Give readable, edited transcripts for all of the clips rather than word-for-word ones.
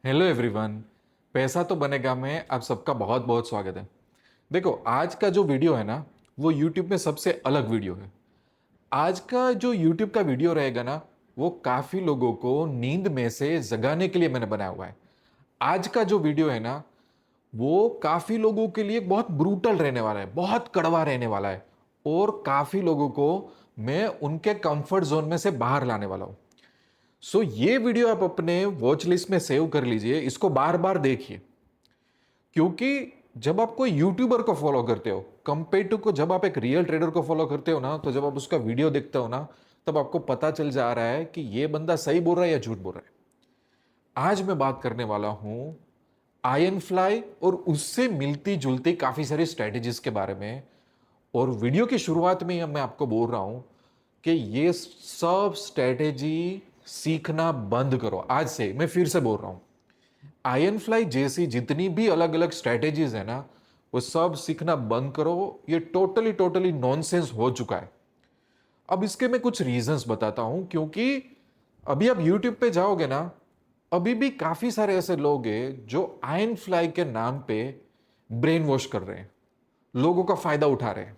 Hello everyone. पैसा तो बनेगा में आप सबका बहुत बहुत स्वागत है। देखो, आज का जो वीडियो है ना, वो यूट्यूब में सबसे अलग वीडियो है। आज का जो यूट्यूब का वीडियो रहेगा ना, वो काफ़ी लोगों को नींद में से जगाने के लिए मैंने बनाया हुआ है। आज का जो वीडियो है ना, वो काफ़ी लोगों के लिए बहुत ब्रूटल रहने वाला है, बहुत कड़वा रहने वाला है, और काफ़ी लोगों को मैं उनके कंफर्ट जोन में से बाहर लाने वाला हूँ। ये वीडियो आप अपने वॉच लिस्ट में सेव कर लीजिए, इसको बार बार देखिए। क्योंकि जब आप कोई यूट्यूबर को फॉलो करते हो कंपेयर टू को जब आप एक रियल ट्रेडर को फॉलो करते हो ना, तो जब आप उसका वीडियो देखते हो ना, तब आपको पता चल जा रहा है कि ये बंदा सही बोल रहा है या झूठ बोल रहा है। आज मैं बात करने वाला हूं आयन फ्लाई और उससे मिलती जुलती काफी सारी स्ट्रेटेजीज के बारे में। और वीडियो की शुरुआत में ही मैं आपको बोल रहा हूं कि ये सब स्ट्रेटेजी सीखना बंद करो। आज से मैं फिर से बोल रहा हूं, आयन फ्लाई जैसी जितनी भी अलग अलग स्ट्रेटेजीज है ना, वो सब सीखना बंद करो। ये टोटली टोटली नॉनसेंस हो चुका है। अब इसके मैं कुछ रीजंस बताता हूं, क्योंकि अभी आप यूट्यूब पे जाओगे ना, अभी भी काफी सारे ऐसे लोग हैं जो आयन फ्लाई के नाम पे ब्रेन वॉश कर रहे हैं, लोगों का फायदा उठा रहे हैं।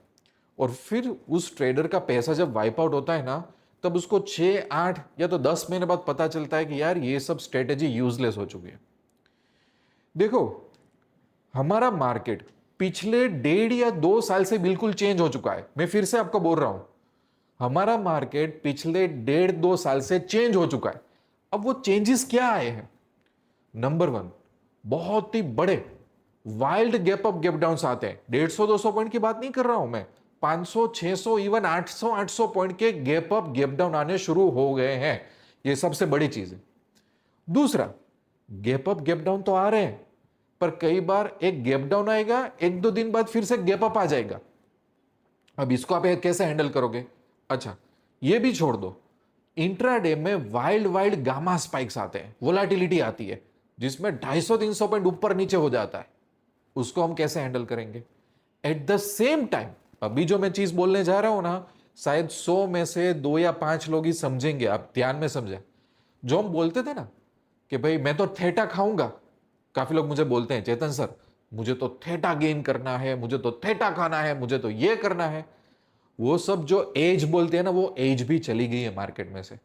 और फिर उस ट्रेडर का पैसा जब वाइप आउट होता है ना, तब उसको 6 8 या तो 10 महीने बाद पता चलता है कि यार ये सब स्ट्रेटेजी यूजलेस हो चुकी है। देखो, हमारा मार्केट पिछले 1.5 या 2 साल से बिल्कुल चेंज हो चुका है। मैं फिर से आपको बोल रहा हूं, हमारा मार्केट पिछले 1.5 2 साल से चेंज हो चुका है। अब वो चेंजेस क्या आए हैं? नंबर वन, बहुत ही बड़े wild gap up gap down आते हैं। 150 200 पॉइंट की बात नहीं कर रहा हूं मैं, 500 600 इवन 800 पॉइंट के गैप अप गैप डाउन आने शुरू हो गए हैं। ये सबसे बड़ी चीज है। दूसरा, गैप अप गैप डाउन तो आ रहे हैं, पर कई बार एक गैप डाउन आएगा, 1 2 दिन बाद फिर से गैप अप आ जाएगा। अब इसको आप कैसे हैंडल करोगे? अच्छा, ये भी छोड़ दो। इंट्राडे में वाइल्ड वाइल्ड गामा स्पाइक्स आते हैं, वोलाटिलिटी आती है, जिसमें 250 300 पॉइंट ऊपर नीचे हो जाता है। उसको हम कैसे हैंडल करेंगे? एट द सेम टाइम, अभी जो मैं चीज बोलने जा रहा हूं ना, शायद 100 में से 2 या 5 लोग ही समझेंगे। आप ध्यान में समझे। जो हम बोलते थे ना कि भाई मैं तो थेटा खाऊंगा, काफी लोग मुझे बोलते हैं, चेतन सर मुझे तो थेटा गेन करना है, मुझे तो थेटा खाना है, मुझे तो ये करना है। वो सब जो एज बोलते हैं ना, वो एज भी चली गई है मार्केट में से।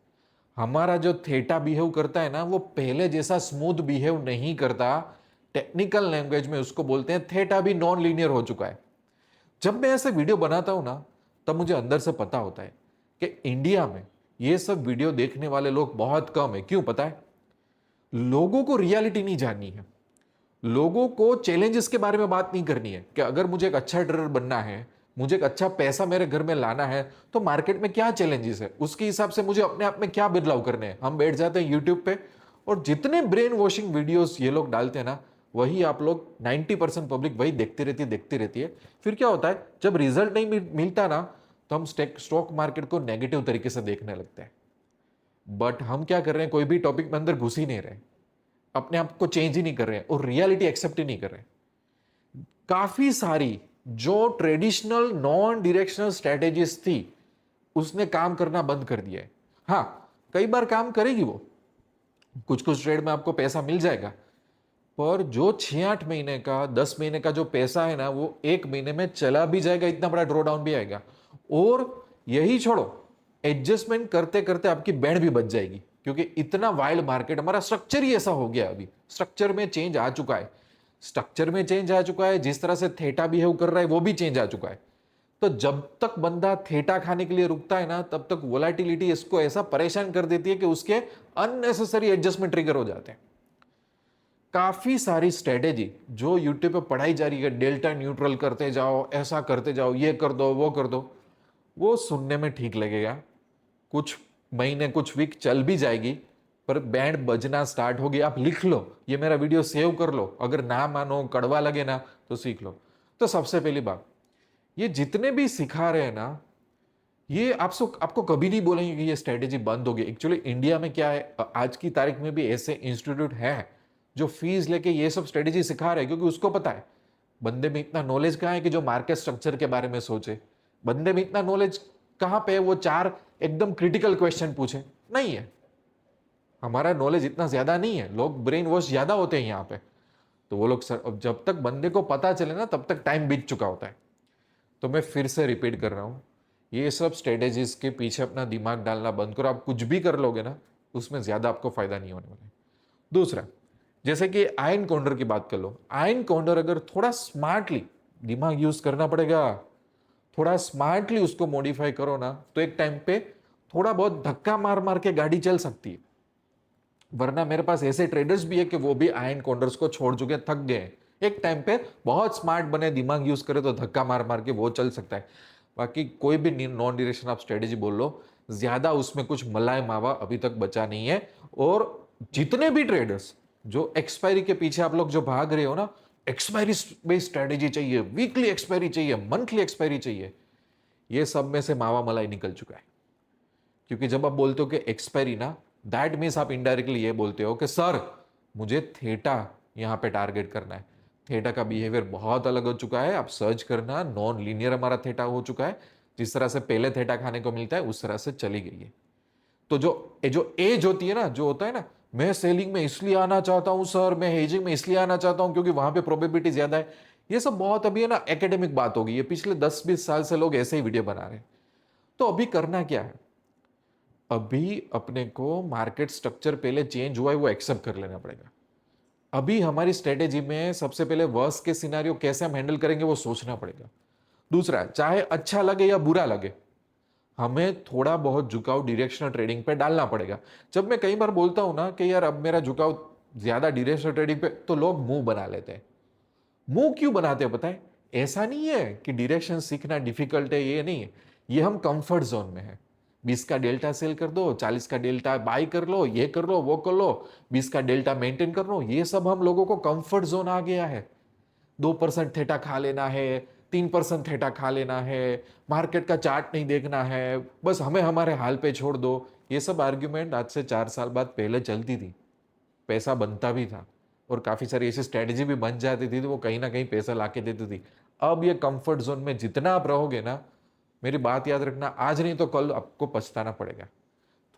हमारा जो थेटा बिहेव करता है ना, वो पहले जैसा स्मूथ बिहेव नहीं करता। टेक्निकल लैंग्वेज में उसको बोलते हैं थेटा भी नॉन लीनियर हो चुका है। जब मैं ऐसे वीडियो बनाता हूं ना, तब मुझे अंदर से पता होता है कि इंडिया में ये सब वीडियो देखने वाले लोग बहुत कम है। क्यों पता है? लोगों को रियलिटी नहीं जाननी है। लोगों को चैलेंजेस के बारे में बात नहीं करनी है कि अगर मुझे एक अच्छा ट्रेडर बनना है, मुझे एक अच्छा पैसा मेरे घर में लाना है, तो मार्केट में क्या चैलेंजेस है, उसके हिसाब से मुझे अपने आप में क्या बदलाव करने हैं। हम बैठ जाते हैं यूट्यूब पे, और जितने ब्रेन वॉशिंग वीडियोस ये लोग डालते हैं ना, वही आप लोग 90% पब्लिक वही देखती रहती है। फिर क्या होता है, जब रिजल्ट नहीं मिलता ना, तो हम स्टॉक मार्केट को नेगेटिव तरीके से देखने लगते हैं। बट हम क्या कर रहे हैं, कोई भी टॉपिक में अंदर घुस ही नहीं रहे, अपने आप को चेंज ही नहीं कर रहे हैं, और रियलिटी एक्सेप्ट ही नहीं कर रहे। काफी सारी जो ट्रेडिशनल नॉन डायरेक्शनल स्ट्रेटेजीज थी, उसने काम करना बंद कर दिया है। हाँ, कई बार काम करेगी वो, कुछ कुछ ट्रेड में आपको पैसा मिल जाएगा, पर जो 6 8 महीने का 10 महीने का जो पैसा है ना, वो 1 महीने में चला भी जाएगा, इतना बड़ा ड्रॉ डाउन भी आएगा। और यही छोड़ो, एडजस्टमेंट करते करते आपकी बैंड भी बच जाएगी, क्योंकि इतना वाइल्ड मार्केट, हमारा स्ट्रक्चर ही ऐसा हो गया। अभी स्ट्रक्चर में चेंज आ चुका है, स्ट्रक्चर में चेंज आ चुका है। जिस तरह से थेटा बिहेव कर रहा है, वो भी चेंज आ चुका है। तो जब तक बंदा थेटा खाने के लिए रुकता है ना, तब तक वोलेटिलिटी इसको ऐसा परेशान कर देती है कि उसके अननेसेसरी एडजस्टमेंट ट्रिगर हो जाते हैं। काफी सारी स्ट्रेटेजी जो यूट्यूब पे पढ़ाई जा रही है, डेल्टा न्यूट्रल करते जाओ, ऐसा करते जाओ, ये कर दो वो कर दो, वो सुनने में ठीक लगेगा, कुछ महीने कुछ वीक चल भी जाएगी, पर बैंड बजना स्टार्ट होगी। आप लिख लो, ये मेरा वीडियो सेव कर लो, अगर ना मानो, कड़वा लगे ना, तो सीख लो। तो सबसे पहली बात, ये जितने भी सिखा रहे हैं ना, ये आपको कभी नहीं बोलेंगे कि ये स्ट्रेटेजी बंद होगी। एक्चुअली इंडिया में क्या है, आज की तारीख में भी ऐसे इंस्टीट्यूट हैं जो फीस लेके ये सब स्ट्रेटेजी सिखा रहे हैं, क्योंकि उसको पता है बंदे में इतना नॉलेज कहाँ है कि जो मार्केट स्ट्रक्चर के बारे में सोचे। बंदे में इतना नॉलेज कहाँ पे है वो चार एकदम क्रिटिकल क्वेश्चन पूछे? नहीं है। हमारा नॉलेज इतना ज्यादा नहीं है, लोग ब्रेन वॉश ज्यादा होते हैं यहाँ पे। तो वो लोग सर, जब तक बंदे को पता चले ना तब तक टाइम बीत चुका होता है। तो मैं फिर से रिपीट कर रहा हूँ, ये सब स्ट्रेटेजीज के पीछे अपना दिमाग डालना बंद करो। आप कुछ भी कर लोगे ना, उसमें ज्यादा आपको फायदा नहीं होने वाला है। दूसरा, जैसे कि आयन काउंटर की बात कर लो। आयन काउंटर अगर थोड़ा स्मार्टली दिमाग यूज करना पड़ेगा, थोड़ा स्मार्टली उसको मॉडिफाई करो ना, तो एक टाइम पे थोड़ा बहुत धक्का मार मार के गाड़ी चल सकती है। वरना मेरे पास ऐसे ट्रेडर्स भी है कि वो भी आयन काउंटर्स को छोड़ चुके, थक गए हैं। एक टाइम पे बहुत स्मार्ट बने, दिमाग यूज करे तो धक्का मार मार के वो चल सकता है। बाकी कोई भी नॉन डिरेक्शन आप स्ट्रेटेजी बोल लो, ज्यादा उसमें कुछ मलाई मावा अभी तक बचा नहीं है। और जितने भी ट्रेडर्स जो एक्सपायरी के पीछे आप लोग जो भाग रहे हो ना, एक्सपायरी बेस्ड स्ट्रेटेजी चाहिए, वीकली एक्सपायरी चाहिए, मंथली एक्सपायरी चाहिए, ये सब में से मावा मलाई निकल चुका है। क्योंकि जब आप बोलते हो कि एक्सपायरी ना, दैट मीन्स आप इनडायरेक्टली ये बोलते हो कि सर मुझे थीटा यहां पे टारगेट करना है। थीटा का बिहेवियर बहुत अलग हो चुका है, आप सर्च करना, नॉन लीनियर हमारा थीटा हो चुका है। जिस तरह से पहले थीटा खाने को मिलता है उस तरह से चली गई है। तो जो एज होती है ना, जो होता है ना, मैं सेलिंग में इसलिए आना चाहता हूं सर, मैं हेजिंग में इसलिए आना चाहता हूं क्योंकि वहां पे प्रोबेबिलिटी ज्यादा है, ये सब बहुत अभी है ना एकेडमिक बात होगी। ये पिछले 10-20 साल से लोग ऐसे ही वीडियो बना रहे हैं। तो अभी करना क्या है, अभी अपने को मार्केट स्ट्रक्चर पहले चेंज हुआ है वो एक्सेप्ट कर लेना पड़ेगा। अभी हमारी स्ट्रेटेजी में सबसे पहले वर्स्ट के सिनेरियो कैसे हम हैंडल करेंगे वो सोचना पड़ेगा। दूसरा, चाहे अच्छा लगे या बुरा लगे, हमें थोड़ा बहुत झुकाव डायरेक्शनल ट्रेडिंग पे डालना पड़ेगा। जब मैं कई बार बोलता हूं ना कि यार अब मेरा झुकाव ज्यादा डायरेक्शनल ट्रेडिंग पे, तो लोग मुंह बना लेते हैं। मुंह क्यों बनाते हैं पता है? ऐसा नहीं है कि डायरेक्शन सीखना डिफिकल्ट है, ये नहीं है। ये हम कंफर्ट जोन में है। 20 का डेल्टा सेल कर दो, 40 का डेल्टा बाय कर लो, ये कर लो वो कर लो, 20 का डेल्टा मेंटेन कर लो, ये सब हम लोगों को कंफर्ट जोन आ गया है। 2% थेटा खा लेना है, 3% थेटा खा लेना है, मार्केट का चार्ट नहीं देखना है, बस हमें हमारे हाल पे छोड़ दो। ये सब आर्ग्यूमेंट आज से 4 साल बाद पहले चलती थी, पैसा बनता भी था, और काफी सारी ऐसी स्ट्रेटेजी भी बन जाती थी तो वो कहीं ना कहीं पैसा लाके देती थी। अब ये कंफर्ट जोन में जितना आप रहोगे ना, मेरी बात याद रखना, आज नहीं तो कल आपको पछताना पड़ेगा।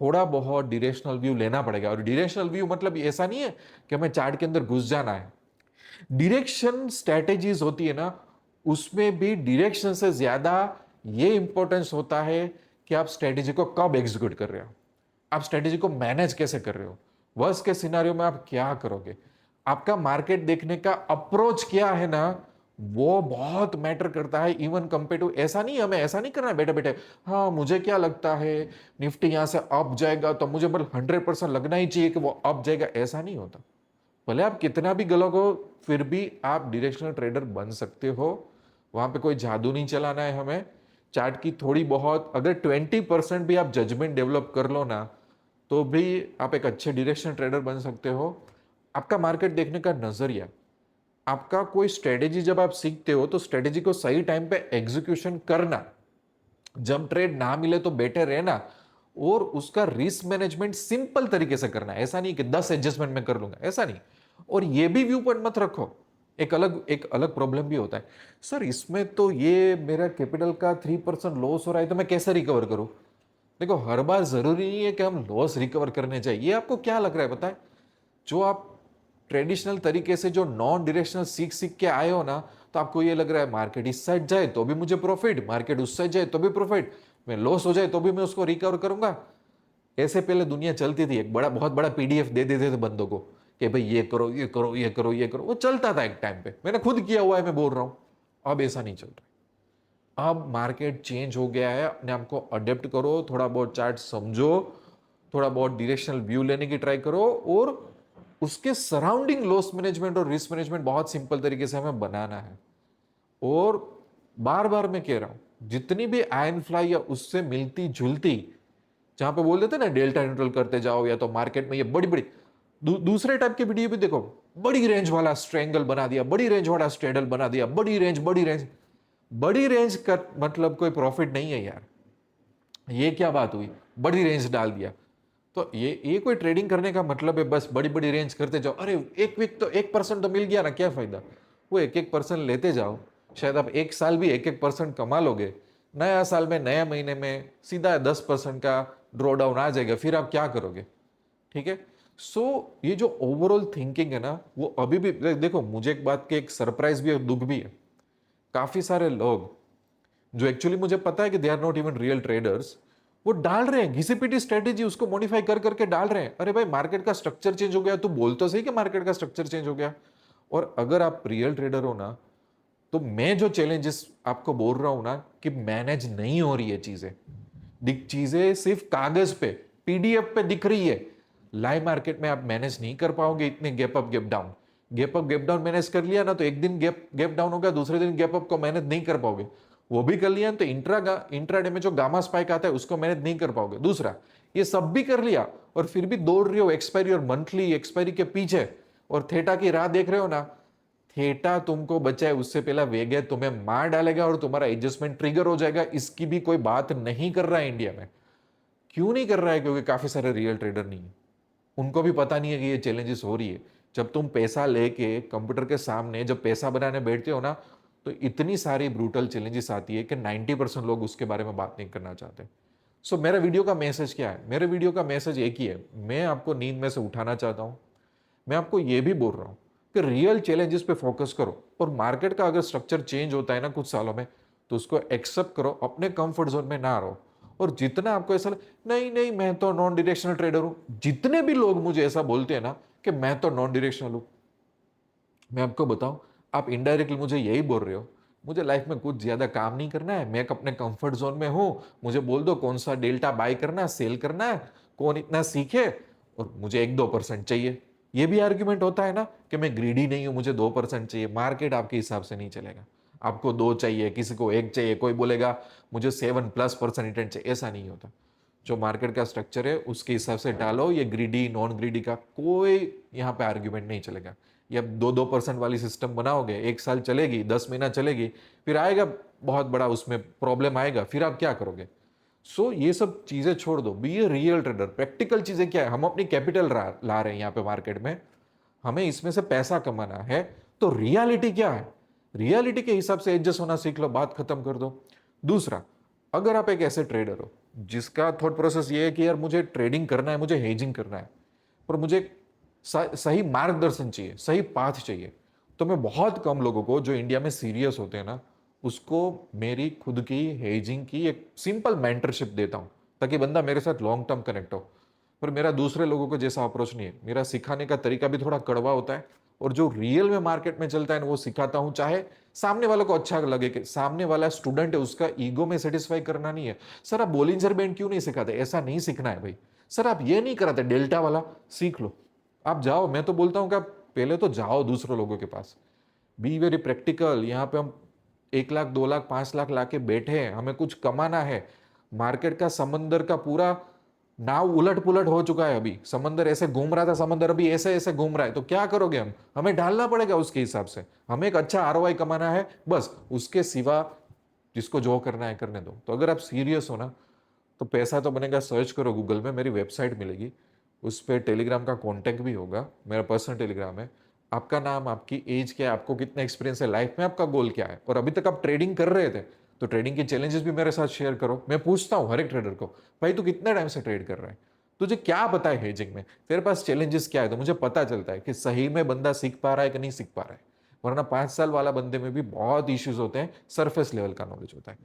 थोड़ा बहुत डायरेक्शनल व्यू लेना पड़ेगा। और डायरेक्शनल व्यू मतलब ऐसा नहीं है कि हमें चार्ट के अंदर घुस जाना है। डायरेक्शन स्ट्रेटेजीज होती है ना, उसमें भी डायरेक्शन से ज्यादा ये इंपॉर्टेंस होता है कि आप स्ट्रेटेजी को कब एग्जीक्यूट कर रहे हो, आप स्ट्रेटेजी को मैनेज कैसे कर रहे हो, वर्स्ट के सिनारियो में आप क्या करोगे, आपका मार्केट देखने का अप्रोच क्या है ना, वो बहुत मैटर करता है। इवन कंपेयर टू, ऐसा नहीं, हमें ऐसा नहीं करना है बैठे बैठे, हाँ मुझे क्या लगता है निफ्टी यहां से अप जाएगा तो मुझे मतलब 100% लगना ही चाहिए कि वो अप जाएगा, ऐसा नहीं होता। भले आप कितना भी गलत हो, फिर भी आप डायरेक्शनल ट्रेडर बन सकते हो। वहां पे कोई जादू नहीं चलाना है हमें। चार्ट की थोड़ी बहुत अगर 20% भी आप जजमेंट डेवलप कर लो ना, तो भी आप एक अच्छे डायरेक्शनल ट्रेडर बन सकते हो। आपका मार्केट देखने का नजरिया, आपका कोई स्ट्रेटेजी जब आप सीखते हो तो स्ट्रेटेजी को सही टाइम पे एग्जीक्यूशन करना, जब ट्रेड ना मिले तो बेटर रहना, और उसका रिस्क मैनेजमेंट सिंपल तरीके से करना है। ऐसा नहीं कि 10 एडजस्टमेंट में कर लूंगा, ऐसा नहीं। और ये भी व्यू पॉइंट मत रखो, एक अलग प्रॉब्लम भी होता है, सर इसमें तो ये मेरा कैपिटल का 3% लॉस हो रहा है तो मैं कैसे रिकवर करूं। देखो, हर बार जरूरी नहीं है कि हम लॉस रिकवर करने चाहिए। ये आपको क्या लग रहा है पता है, जो आप ट्रेडिशनल तरीके से जो नॉन डायरेक्शनल सीख सीख के आए हो ना, तो आपको ये लग रहा है मार्केट इस साइड जाए तो भी मुझे प्रॉफिट, मार्केट उस साइड जाए तो भी प्रॉफिट, मैं लॉस हो जाए तो भी मैं उसको रिकवर करूंगा। ऐसे पहले दुनिया चलती थी, एक बड़ा बहुत बड़ा पीडीएफ दे देते थे बंदों को कि भाई ये करो ये करो ये करो ये करो, वो चलता था एक टाइम पे, मैंने खुद किया हुआ है, मैं बोल रहा हूं। अब ऐसा नहीं चल रहा। अब मार्केट चेंज हो गया है, अपने आप को अडेप्ट करो, थोड़ा बहुत चार्ट समझो, थोड़ा बहुत डायरेक्शनल व्यू लेने की ट्राई करो, और उसके सराउंडिंग लॉस मैनेजमेंट और रिस्क मैनेजमेंट बहुत सिंपल तरीके से हमें बनाना है। और बार बार मैं कह रहा हूं, जितनी भी आयन फ्लाई या उससे मिलती जुलती, जहां पे बोल देते ना डेल्टा न्यूट्रल करते जाओ, या तो मार्केट में ये बड़ी बड़ी दूसरे टाइप के वीडियो भी देखो, बड़ी रेंज वाला स्ट्रेंगल बना दिया, बड़ी रेंज वाला स्ट्रेडल बना दिया, बड़ी रेंज बड़ी रेंज। बड़ी रेंज का मतलब कोई प्रॉफिट नहीं है यार, ये क्या बात हुई, बड़ी रेंज डाल दिया। तो ये कोई ट्रेडिंग करने का मतलब है? बस बड़ी बड़ी रेंज करते जाओ, अरे एक वीक तो 1% तो मिल गया ना, क्या फायदा। वो 1-1% लेते जाओ, शायद आप एक साल भी 1-1% कमा लोगे। नया साल में नया महीने में सीधा 10% का ड्रॉ डाउन आ जाएगा, फिर आप क्या करोगे? ठीक है। सो ये जो ओवरऑल थिंकिंग है ना, वो अभी भी देखो, मुझे एक बात की एक सरप्राइज भी है, दुख भी है। काफी सारे लोग जो एक्चुअली मुझे पता है कि they are not even real traders, वो डाल रहे हैं घिसी पिटी स्ट्रेटेजी, उसको मॉडिफाई कर करके डाल रहे हैं। अरे भाई, मार्केट का स्ट्रक्चर चेंज हो गया, तू बोल तो सही कि मार्केट का स्ट्रक्चर चेंज हो गया। और अगर आप रियल ट्रेडर हो ना, तो मैं जो चैलेंजेस आपको बोल रहा हूं ना कि मैनेज नहीं हो रही है चीजें, दिख चीजें सिर्फ कागज पे, पीडीएफ पे दिख रही है, लाइव मार्केट में आप मैनेज नहीं कर पाओगे। इतने gap up gap down, gap up gap down manage कर लिया ना, तो एक दिन गैप गैप डाउन होगा, दूसरे दिन गैप अप को मैनेज नहीं कर पाओगे। वो भी कर लिया तो इंट्राडे में जो गामा स्पाइक आता है उसको मैनेज नहीं कर पाओगे। दूसरा, ये सब भी कर लिया और फिर भी दौड़ रहे हो एक्सपायरी और मंथली एक्सपायरी के पीछे, और थेटा की राह देख रहे हो ना, थेटा तुमको बचाए उससे पहला वेग है तुम्हें मार डालेगा और तुम्हारा एडजस्टमेंट ट्रिगर हो जाएगा। इसकी भी कोई बात नहीं कर रहा है इंडिया में। क्यों नहीं कर रहा है? क्योंकि काफी सारे रियल ट्रेडर नहीं है, उनको भी पता नहीं है कि ये चैलेंजेस हो रही है। जब तुम पैसा लेके कंप्यूटर के सामने जब पैसा बनाने बैठते हो ना, तो इतनी सारी ब्रूटल चैलेंजेस आती है कि 90% लोग उसके बारे में बात नहीं करना चाहते। सो मेरा वीडियो का मैसेज क्या है? मेरे वीडियो का मैसेज एक ही है, मैं आपको नींद में से उठाना चाहता हूं। मैं आपको यह भी बोल रहा हूं कि रियल चैलेंजेस पे फोकस करो, और मार्केट का अगर स्ट्रक्चर चेंज होता है ना कुछ सालों में, तो उसको एक्सेप्ट करो, अपने कंफर्ट जोन में ना रहो। और जितना आपको ऐसा नहीं नहीं मैं तो नॉन डायरेक्शनल ट्रेडर हूं, जितने भी लोग मुझे ऐसा बोलते हैं ना कि मैं तो नॉन डायरेक्शनल हूं, मैं आपको बताऊं, आप इनडायरेक्टली मुझे यही बोल रहे हो, मुझे लाइफ में कुछ ज्यादा काम नहीं करना है, मैं अपने कंफर्ट जोन में हूं। मुझे बोल दो कौन सा डेल्टा बाय करना है, सेल करना है, कौन इतना सीखे, और मुझे 1-2% चाहिए। ये भी आर्ग्यूमेंट होता है ना कि मैं ग्रीडी नहीं हूं, मुझे 2% चाहिए। मार्केट आपके हिसाब से नहीं चलेगा, आपको 2 चाहिए, किसी को 1 चाहिए, कोई बोलेगा मुझे 7+% रिटर्न चाहिए। ऐसा नहीं होता। जो मार्केट का स्ट्रक्चर है उसके हिसाब से डालो। ये ग्रीडी नॉन ग्रीडी का कोई यहाँ पे आर्ग्यूमेंट नहीं चलेगा। ये 2-2% वाली सिस्टम बनाओगे, 1 साल चलेगी, 10 महीना चलेगी, फिर आएगा बहुत बड़ा उसमें प्रॉब्लम आएगा, फिर आप क्या करोगे? सो ये सब चीजें छोड़ दो, be a real trader. Practical चीजें क्या है? हम अपनी कैपिटल ला रहे हैं यहाँ पे मार्केट में, हमें इसमें से पैसा कमाना है। तो रियलिटी क्या है? रियलिटी के हिसाब से एडजस्ट होना सीख लो, बात खत्म कर दो। दूसरा, अगर आप एक ऐसे ट्रेडर हो जिसका थॉट प्रोसेस ये है कि यार मुझे ट्रेडिंग करना है, मुझे हेजिंग करना है, पर मुझे सही मार्गदर्शन चाहिए, सही पाथ चाहिए, तो मैं बहुत कम लोगों को जो इंडिया में सीरियस होते हैं ना, उसको मेरी खुद की हेजिंग की एक सिंपल मेंटरशिप देता हूं, ताकि बंदा मेरे साथ लॉन्ग टर्म कनेक्ट हो। पर मेरा दूसरे लोगों को जैसा अप्रोच नहीं है, मेरा सिखाने का तरीका भी थोड़ा कड़वा होता है, और जो रियल में मार्केट में चलता है ना वो सिखाता हूं, चाहे सामने वालों को अच्छा लगे कि सामने वाला स्टूडेंट है, उसका ईगो में सेटिस्फाई करना नहीं है। सर आप बोलिंजर बैंड क्यों नहीं सिखाते? ऐसा नहीं सीखना है भाई। सर आप ये नहीं कराते डेल्टा वाला, सीख लो। आप जाओ, मैं तो बोलता हूं कि आप पहले तो जाओ दूसरे लोगों के पास, बी वेरी प्रैक्टिकल। यहाँ पे हम 1 लाख 2 लाख 5 लाख लाके बैठे हैं, हमें कुछ कमाना है। मार्केट का समंदर का पूरा नाव उलट पुलट हो चुका है। अभी समंदर ऐसे घूम रहा था, समंदर अभी ऐसे ऐसे घूम रहा है, तो क्या करोगे? हम हमें ढालना पड़ेगा उसके हिसाब से। हमें एक अच्छा आरओआई कमाना है, बस उसके सिवा जिसको जो करना है करने दो। तो अगर आप सीरियस हो ना, तो पैसा तो बनेगा, सर्च करो गूगल में, मेरी वेबसाइट मिलेगी, उस पर टेलीग्राम का कॉन्टैक्ट भी होगा, मेरा पर्सनल टेलीग्राम है। आपका नाम, आपकी एज क्या है, आपको कितना एक्सपीरियंस है लाइफ में, आपका गोल क्या है, और अभी तक आप ट्रेडिंग कर रहे थे तो ट्रेडिंग के चैलेंजेस भी मेरे साथ शेयर करो। मैं पूछता हूँ हर एक ट्रेडर को, भाई तू कितने टाइम से ट्रेड कर रहा है, तुझे क्या पता है हेजिंग में, तेरे पास चैलेंजेस क्या है, तो मुझे पता चलता है कि सही में बंदा सीख पा रहा है कि नहीं सीख पा रहा है। वरना 5 साल वाला बंदे में भी बहुत इश्यूज होते हैं, सरफेस लेवल का नॉलेज होता है।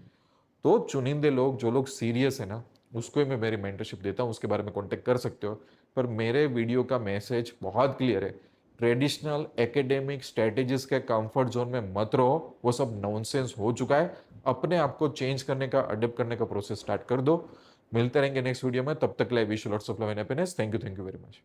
तो चुनिंदे लोग, जो लोग सीरियस है ना, उसको ही मैं मेरी मेंटरशिप देता हूँ, उसके बारे में कांटेक्ट कर सकते हो। पर मेरे वीडियो का मैसेज बहुत क्लियर है, ट्रेडिशनल एकेडमिक स्ट्रेटेजीज के कंफर्ट जोन में मत रहो, वो सब नॉनसेंस हो चुका है। अपने आप को चेंज करने का, अडेप्ट करने का प्रोसेस स्टार्ट कर दो। मिलते रहेंगे नेक्स्ट वीडियो में, तब तक के लिए wish you lots of love and happiness. Thank you very much.